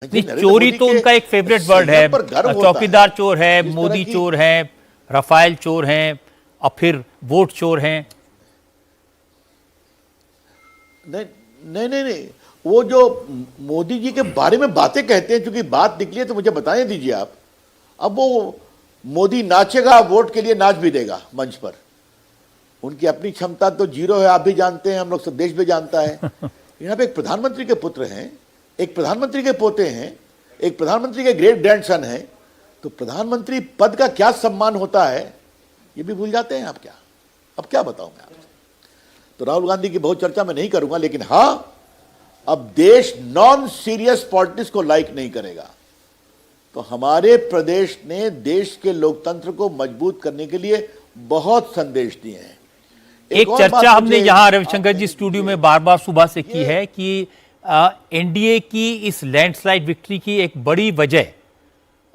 नहीं, चोरी तो उनका एक फेवरेट वर्ड है। चौकीदार चोर है, मोदी चोर है, रफाइल चोर हैं, और फिर वोट चोर हैं। नहीं नहीं नहीं नहीं, वो जो मोदी जी के बारे में बातें कहते हैं, क्योंकि बात निकली है तो मुझे बताने दीजिए आप। अब वो मोदी नाचेगा, वोट के लिए नाच भी देगा मंच पर। उनकी अपनी क्षमता तो जीरो है, आप भी जानते हैं, हम लोग सब देश भी जानता है। यहाँ पे एक प्रधानमंत्री के पुत्र हैं, एक प्रधानमंत्री के पोते हैं, एक प्रधानमंत्री के ग्रेट ग्रैंडसन हैं, तो प्रधानमंत्री पद का क्या सम्मान होता है ये भी भूल जाते हैं आप। क्या अब क्या बताऊं मैं आपको। तो राहुल गांधी की बहुत चर्चा मैं नहीं करूंगा, लेकिन हां, अब देश नॉन सीरियस पॉलिटिक्स को लाइक नहीं करेगा। तो हमारे प्रदेश ने देश के लोकतंत्र को मजबूत करने के लिए बहुत संदेश दिए हैं। एक चर्चा हमने यहां रविशंकर जी स्टूडियो में बार बार सुबह से की है कि एनडीए की इस लैंडस्लाइड विक्ट्री की एक बड़ी वजह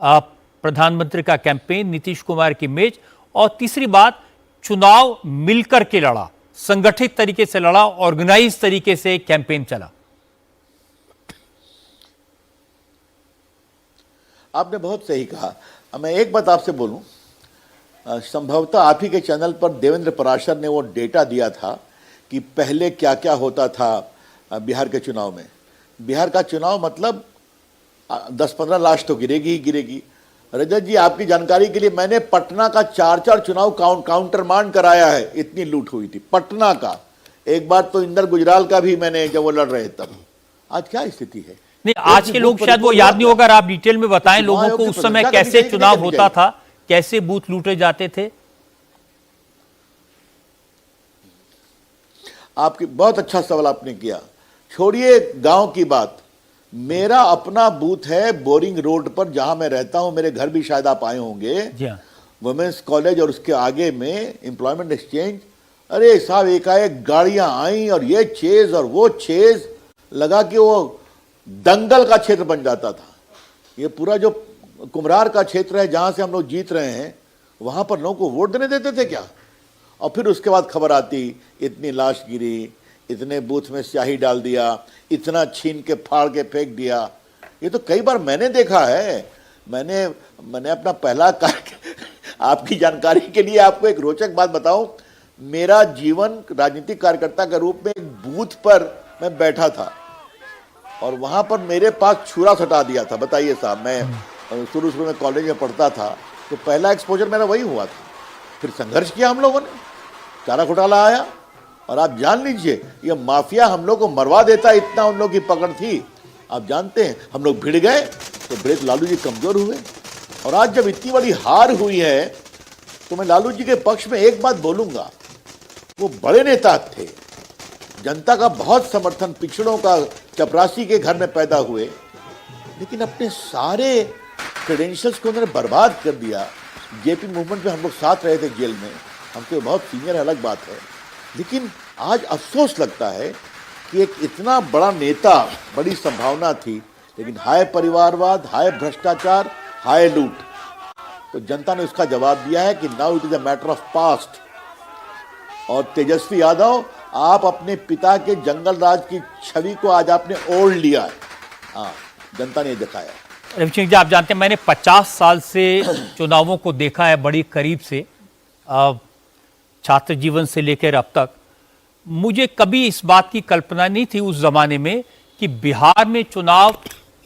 प्रधानमंत्री का कैंपेन, नीतीश कुमार की इमेज, और तीसरी बात चुनाव मिलकर के लड़ा, संगठित तरीके से लड़ा, ऑर्गेनाइज तरीके से कैंपेन चला। आपने बहुत सही कहा। मैं एक बात आपसे बोलूं, संभवतः आप ही के चैनल पर देवेंद्र पराशर ने वो डेटा दिया था कि पहले क्या क्या होता था बिहार के चुनाव में। बिहार का चुनाव मतलब 10-15 लाश तो गिरेगी ही गिरेगी। रजत जी, आपकी जानकारी के लिए मैंने पटना का 4 चुनाव काउंटर मांड कराया है, इतनी लूट हुई थी पटना का। एक बार तो इंदर गुजराल का भी मैंने, जब वो लड़ रहे तब। आज क्या स्थिति है? नहीं, आज के लोग शायद वो याद नहीं होगा, आप डिटेल में बताएं लोगों को उस समय कैसे चुनाव होता था, कैसे बूथ लूटे जाते थे। आपकी बहुत अच्छा सवाल आपने किया। छोड़िए गांव की बात, मेरा अपना बूथ है बोरिंग रोड पर, जहां मैं रहता हूं। मेरे घर भी शायद आप आए होंगे, वुमेन्स कॉलेज और उसके आगे में एम्प्लॉयमेंट एक्सचेंज। अरे साहब, एकाएक गाड़ियां आई और ये चेज और वो चेज लगा कि वो दंगल का क्षेत्र बन जाता था। ये पूरा जो कुम्हरार का क्षेत्र है जहां से हम लोग जीत रहे हैं, वहां पर लोगों को वोट देने देते थे क्या? और फिर उसके बाद खबर आती, इतनी लाश गिरी, इतने बूथ में स्याही डाल दिया, इतना छीन के फाड़ के फेंक दिया। ये तो कई बार मैंने देखा है। मैंने अपना पहला आपकी जानकारी के लिए आपको एक रोचक बात बताऊं, मेरा जीवन राजनीतिक कार्यकर्ता के रूप में एक बूथ पर मैं बैठा था और वहां पर मेरे पास छुरा सटा दिया था। बताइए साहब, मैं शुरू में कॉलेज में पढ़ता था, तो पहला एक्सपोजर मेरा वही हुआ था। फिर संघर्ष किया हम लोगों ने, चारा घोटाला आया, और आप जान लीजिए ये माफिया हम लोग को मरवा देता, इतना उन लोग की पकड़ थी। आप जानते हैं, हम लोग भिड़ गए तो बड़े लालू जी कमजोर हुए। और आज जब इतनी बड़ी हार हुई है, तो मैं लालू जी के पक्ष में एक बात बोलूंगा, वो बड़े नेता थे, जनता का बहुत समर्थन, पिछड़ों का, चपरासी के घर में पैदा हुए, लेकिन अपने सारे क्रेडेंशियल्स को उन्होंने बर्बाद कर दिया। जेपी मूवमेंट में हम लोग साथ रहे थे जेल में, हम तो बहुत सीनियर है, अलग बात है, लेकिन आज अफसोस लगता है कि एक इतना बड़ा नेता, बड़ी संभावना थी, लेकिन हाय परिवारवाद, हाय भ्रष्टाचार, हाय लूट। तो जनता ने उसका जवाब दिया है कि now it is a matter of past. और तेजस्वी यादव, आप अपने पिता के जंगल राज की छवि को आज आपने ओढ़ लिया है। हाँ, जनता ने दिखाया। रविशंकर जी, आप जानते हैं मैंने 50 साल से चुनावों को देखा है बड़ी करीब से, छात्र जीवन से लेकर अब तक। मुझे कभी इस बात की कल्पना नहीं थी उस जमाने में कि बिहार में चुनाव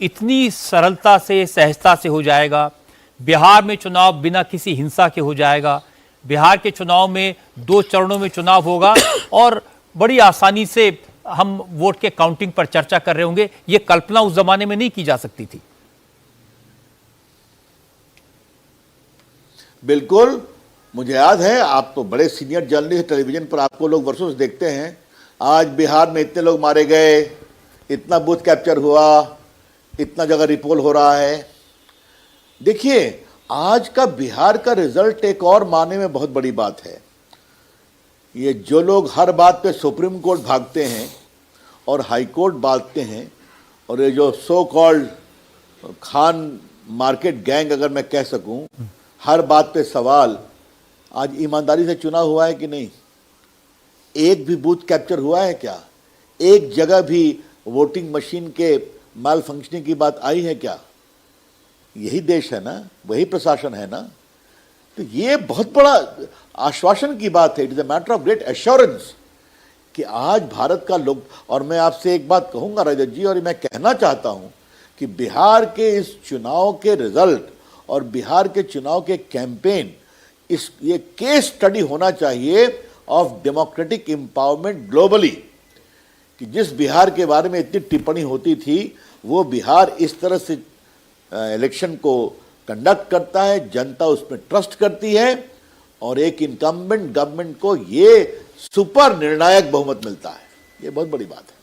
इतनी सरलता से, सहजता से हो जाएगा। बिहार में चुनाव बिना किसी हिंसा के हो जाएगा। बिहार के चुनाव में 2 चरणों में चुनाव होगा और बड़ी आसानी से हम वोट के काउंटिंग पर चर्चा कर रहे होंगे। ये कल्पना उस जमाने में नहीं की जा सकती थी। बिल्कुल, मुझे याद है, आप तो बड़े सीनियर जर्नलिस्ट, टेलीविजन पर आपको लोग वर्षों से देखते हैं। आज बिहार में इतने लोग मारे गए, इतना बूथ कैप्चर हुआ, इतना जगह रिपोल हो रहा है। देखिए, आज का बिहार का रिजल्ट एक और माने में बहुत बड़ी बात है। ये जो लोग हर बात पे सुप्रीम कोर्ट भागते हैं और हाई कोर्ट बांटते हैं, और ये जो so called Khan market gang, अगर मैं कह सकूं, हर बात पे सवाल, आज ईमानदारी से चुनाव हुआ है कि नहीं? एक भी बूथ कैप्चर हुआ है क्या? एक जगह भी वोटिंग मशीन के माल फंक्शनिंग की बात आई है क्या? यही देश है ना, वही प्रशासन है ना। तो ये बहुत बड़ा आश्वासन की बात है। It is a matter of great assurance कि आज भारत का लोग, और मैं आपसे एक बात कहूंगा रजत जी, और मैं कहना चाहता हूं कि बिहार के इस चुनाव के रिजल्ट और बिहार के चुनाव के कैंपेन, ये केस स्टडी होना चाहिए ऑफ डेमोक्रेटिक एम्पावरमेंट ग्लोबली। कि जिस बिहार के बारे में इतनी टिप्पणी होती थी, वो बिहार इस तरह से इलेक्शन को कंडक्ट करता है, जनता उसमें ट्रस्ट करती है और एक इनकम्बेंट गवर्नमेंट को ये सुपर निर्णायक बहुमत मिलता है। ये बहुत बड़ी बात है।